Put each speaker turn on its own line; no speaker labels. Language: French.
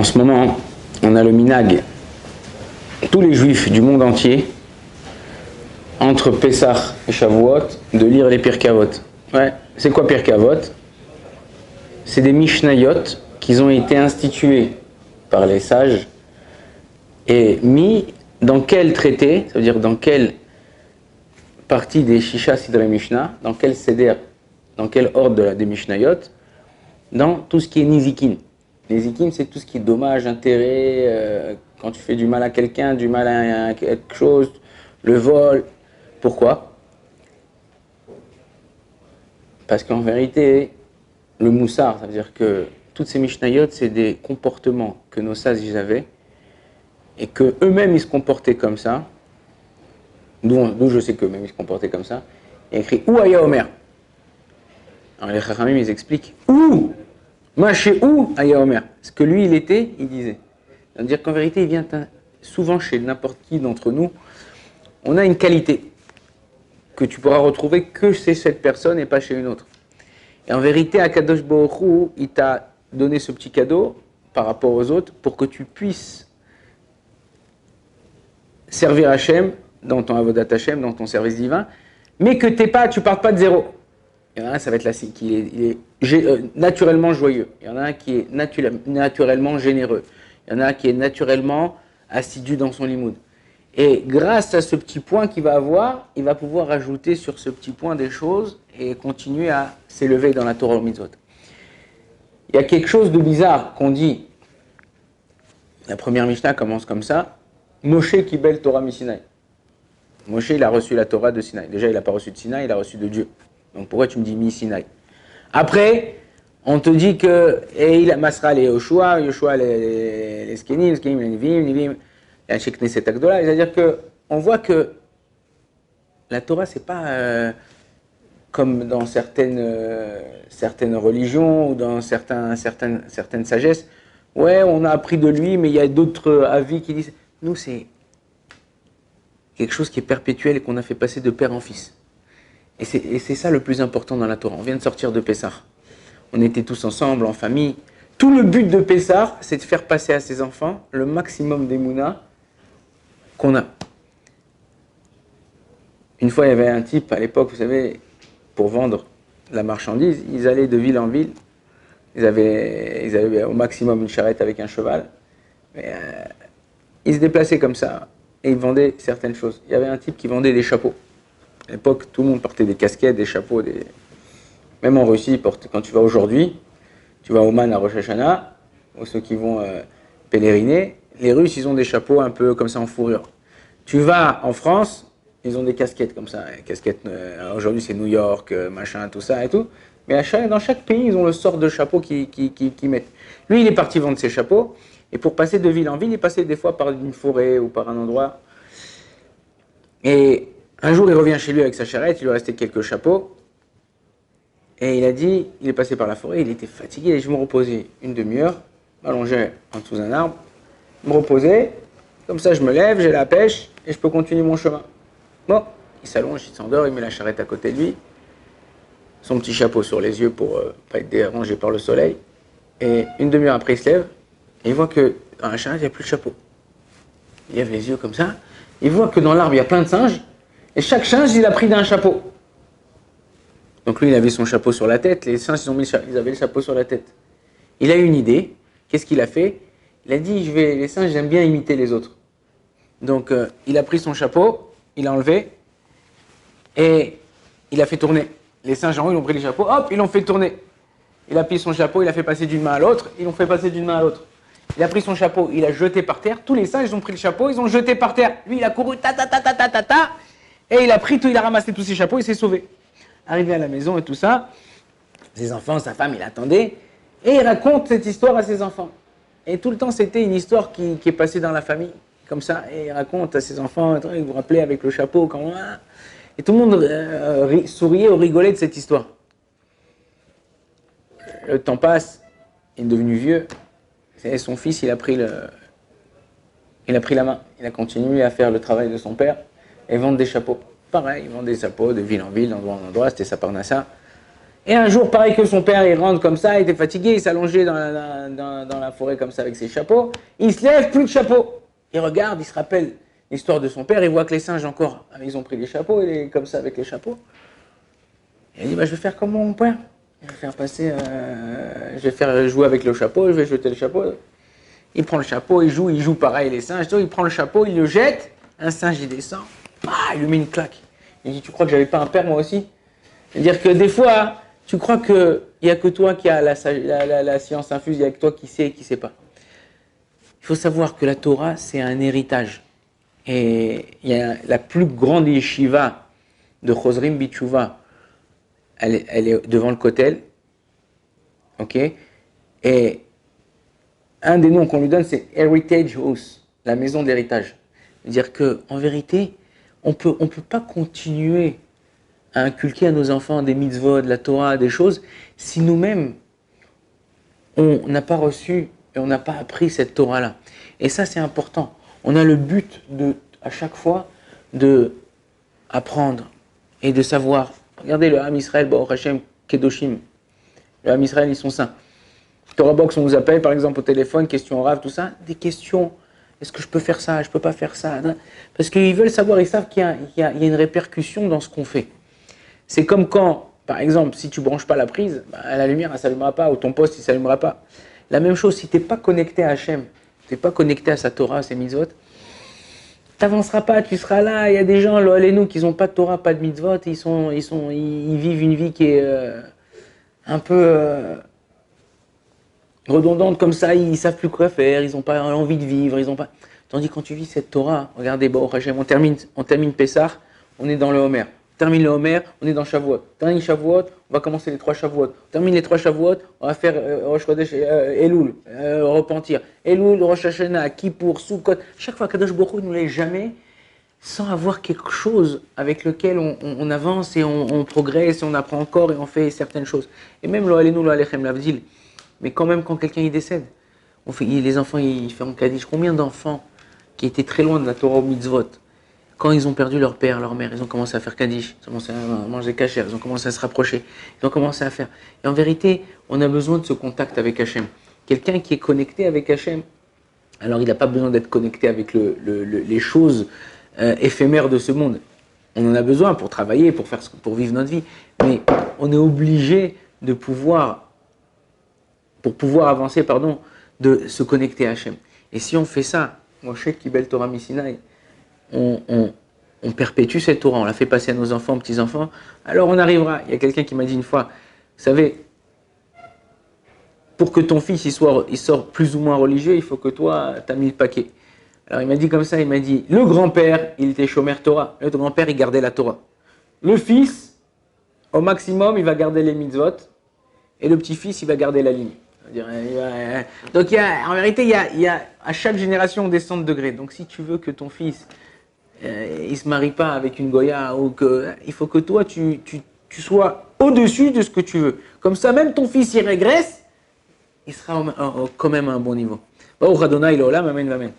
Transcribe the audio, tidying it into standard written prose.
En ce moment, on a le minag, tous les juifs du monde entier, entre Pessah et Shavuot, de lire les Pirkei Avot. Ouais, c'est quoi Pirkei Avot? C'est des Mishnayot qui ont été institués par les sages et mis dans quel traité, ça veut dire dans quelle partie des Shisha Sidrei Mishnah, dans quel seder, dans quel ordre des Mishnayot, dans tout ce qui est Nizikin. Nizikin, c'est tout ce qui est dommage, intérêt, quand tu fais du mal à quelqu'un, du mal à quelque chose, le vol. Pourquoi? Parce qu'en vérité, le moussard, ça veut dire que toutes ces Mishnayot, c'est des comportements que nos sages ils avaient, et que eux-mêmes ils se comportaient comme ça. D'où je sais qu'eux-mêmes ils se comportaient comme ça. Il y a écrit Ou Aya Omer. Alors les Chachamim ils expliquent Où moi chez où Aya Omer. Ce que lui il était, il disait. C'est-à-dire qu'en vérité, il vient souvent chez n'importe qui d'entre nous, on a une qualité que tu pourras retrouver que chez cette personne et pas chez une autre. Et en vérité, Akadosh Baruch Hu, il t'a donné ce petit cadeau par rapport aux autres pour que tu puisses servir Hachem dans ton Avodat Hachem, dans ton service divin, mais que tu partes pas de zéro. Il y en a un, ça va être là, il est naturellement joyeux. Il y en a un qui est naturellement généreux. Il y en a un qui est naturellement assidu dans son limoud. Et grâce à ce petit point qu'il va avoir, il va pouvoir ajouter sur ce petit point des choses et continuer à s'élever dans la Torah Mitzvot. Il y a quelque chose de bizarre qu'on dit. La première Mishnah commence comme ça. Moshe Kibel Torah Misinaï. Moshe, il a reçu la Torah de Sinaï. Déjà, il n'a pas reçu de Sinaï, il a reçu de Dieu. Donc pourquoi tu me dis Mi-Sinaï? Après, on te dit que il a Masra les Yoshua les Skenim, les Nivim, la Shekneset Agdola. C'est-à-dire qu'on voit que la Torah, c'est pas comme dans certaines religions ou dans certaines sagesses. Ouais, on a appris de lui, mais il y a d'autres avis qui disent. Nous, c'est quelque chose qui est perpétuel et qu'on a fait passer de père en fils. Et c'est ça le plus important dans la Torah. On vient de sortir de Pessah. On était tous ensemble, en famille. Tout le but de Pessah, c'est de faire passer à ses enfants le maximum d'émouna qu'on a. Une fois, il y avait un type, à l'époque, vous savez, pour vendre la marchandise, ils allaient de ville en ville. Ils avaient au maximum une charrette avec un cheval. Mais, ils se déplaçaient comme ça et ils vendaient certaines choses. Il y avait un type qui vendait des chapeaux. À l'époque, tout le monde portait des casquettes, des chapeaux, même en Russie, quand tu vas aujourd'hui, tu vas au Man à Rosh Hashanah, ou ceux qui vont pèleriner, les Russes, ils ont des chapeaux un peu comme ça en fourrure. Tu vas en France, ils ont des casquettes comme ça. Casquettes, aujourd'hui, c'est New York, machin, tout ça et tout. Mais dans chaque pays, ils ont le sort de chapeau qu'ils mettent. Lui, il est parti vendre ses chapeaux, et pour passer de ville en ville, il passait des fois par une forêt ou par un endroit. Et un jour, il revient chez lui avec sa charrette, il lui restait quelques chapeaux. Et il a dit, il est passé par la forêt, il était fatigué, et je me reposais une demi-heure, m'allongeais en dessous d'un arbre, me reposais, comme ça je me lève, j'ai la pêche, et je peux continuer mon chemin. Bon, il s'allonge, il s'endort, il met la charrette à côté de lui, son petit chapeau sur les yeux pour pas être dérangé par le soleil. Et une demi-heure après, il se lève, et il voit que dans la charrette, il n'y a plus de chapeau. Il lève les yeux comme ça, il voit que dans l'arbre, il y a plein de singes, et chaque singe, il a pris d'un chapeau. Donc lui, il avait son chapeau sur la tête, les singes, ils avaient le chapeau sur la tête. Il a eu une idée, qu'est-ce qu'il a fait? Il a dit, les singes, j'aime bien imiter les autres. Donc il a pris son chapeau, il l'a enlevé, et il a fait tourner. Les singes en haut, ils ont pris les chapeaux, hop, ils l'ont fait tourner. Il a pris son chapeau, il a fait passer d'une main à l'autre, ils l'ont fait passer d'une main à l'autre. Il a pris son chapeau, il a jeté par terre, tous les singes, ils ont pris le chapeau, ils ont jeté par terre. Lui, il a couru, et il a pris tout, il a ramassé tous ses chapeaux, il s'est sauvé. Arrivé à la maison et tout ça, ses enfants, sa femme, il attendait, et il raconte cette histoire à ses enfants. Et tout le temps, c'était une histoire qui est passée dans la famille, comme ça, et il raconte à ses enfants, vous vous rappelez avec le chapeau, et tout le monde souriait ou rigolait de cette histoire. Le temps passe, il est devenu vieux, et son fils, il a pris la main, il a continué à faire le travail de son père, et vendre des chapeaux. Pareil, il vend des chapeaux de ville en ville, d'endroit en endroit, c'était sa parnassa. Et un jour, pareil que son père, il rentre comme ça, il était fatigué, il s'allongeait dans la forêt comme ça avec ses chapeaux. Il se lève, plus de chapeau. Il regarde, il se rappelle l'histoire de son père, il voit que les singes encore, ils ont pris les chapeaux, il est comme ça avec les chapeaux. Il dit, bah, je vais faire comme mon père. Je vais faire jouer avec le chapeau, je vais jeter le chapeau. Il prend le chapeau, il joue pareil les singes. Il prend le chapeau, il le jette, un singe il descend, il lui met une claque. Il dit, tu crois que j'avais pas un père moi aussi? C'est-à-dire que des fois, tu crois qu'il n'y a que toi qui a la science infuse, il n'y a que toi qui sais et qui ne sait pas. Il faut savoir que la Torah, c'est un héritage. Et il y a la plus grande yeshiva de Chosrim Bitshuva, elle est devant le Kotel. Ok? Et un des noms qu'on lui donne, c'est Heritage House, la maison d'héritage. C'est-à-dire qu'en vérité, on peut pas continuer à inculquer à nos enfants des mitzvot, de la Torah, des choses, si nous-mêmes, on n'a pas reçu et on n'a pas appris cette Torah-là. Et ça, c'est important. On a le but, à chaque fois, de apprendre et de savoir. Regardez le Ham Israël, Baruch Hashem, Kedoshim. Le Ham Israël, ils sont saints. Torah Box, on nous appelle, par exemple, au téléphone, questions raves, tout ça. Des questions. Est-ce que je peux faire ça? Je ne peux pas faire ça? Parce qu'ils veulent savoir, ils savent qu'il y a une répercussion dans ce qu'on fait. C'est comme quand, par exemple, si tu ne branches pas la prise, la lumière ne s'allumera pas, ou ton poste ne s'allumera pas. La même chose, si tu n'es pas connecté à Hachem, tu n'es pas connecté à sa Torah, à ses mitzvot, tu n'avanceras pas, tu seras là. Il y a des gens, nous, qui n'ont pas de Torah, pas de mitzvot, ils vivent une vie qui est un peu redondante comme ça, ils ne savent plus quoi faire, ils n'ont pas envie de vivre, ils ont pas... Tandis que quand tu vis cette Torah, regardez, Hachem, on termine Pessah, on est dans le Homer. Termine le Homer, on est dans Shavuot. Termine Shavuot, on va commencer les 3 Shavuot. Termine les 3 Shavuot, on va faire Rosh Chodesh, Elul, repentir. Elul, Rosh Hashanah, Kippour, Sukkot. Chaque fois, Kadosh Baruch Hu ne nous laisse jamais sans avoir quelque chose avec lequel on avance et on progresse et on apprend encore et on fait certaines choses. Et même lo Alenu, lo Alechem, l'Avdil. Mais quand même, quand quelqu'un il décède, les enfants ils font Kaddish. Combien d'enfants qui étaient très loin de la Torah au mitzvot, quand ils ont perdu leur père, leur mère, ils ont commencé à faire Kaddish, ils ont commencé à manger kasher, ils ont commencé à se rapprocher, ils ont commencé à faire. Et en vérité, on a besoin de ce contact avec Hachem. Quelqu'un qui est connecté avec Hachem, alors il n'a pas besoin d'être connecté avec les choses éphémères de ce monde. On en a besoin pour travailler, pour vivre notre vie. Mais on est obligé de pouvoir avancer, de se connecter à Hachem. Et si on fait ça, Moshe Kibel Torah Misinaï, on perpétue cette Torah, on la fait passer à nos enfants, petits-enfants, alors on arrivera. Il y a quelqu'un qui m'a dit une fois, vous savez, pour que ton fils il sort plus ou moins religieux, il faut que toi, tu as mis le paquet. Alors il m'a dit comme ça, il m'a dit, le grand-père, il était chômer Torah, le grand-père, il gardait la Torah. Le fils, au maximum, il va garder les mitzvot, et le petit-fils, il va garder la ligne. Donc en vérité, il y a à chaque génération on descend de degré. Donc si tu veux que ton fils il se marie pas avec une goya, il faut que toi tu sois au-dessus de ce que tu veux. Comme ça, même ton fils il régresse, il sera quand même à un bon niveau. Baruch Adonai l'olam, amen, amen.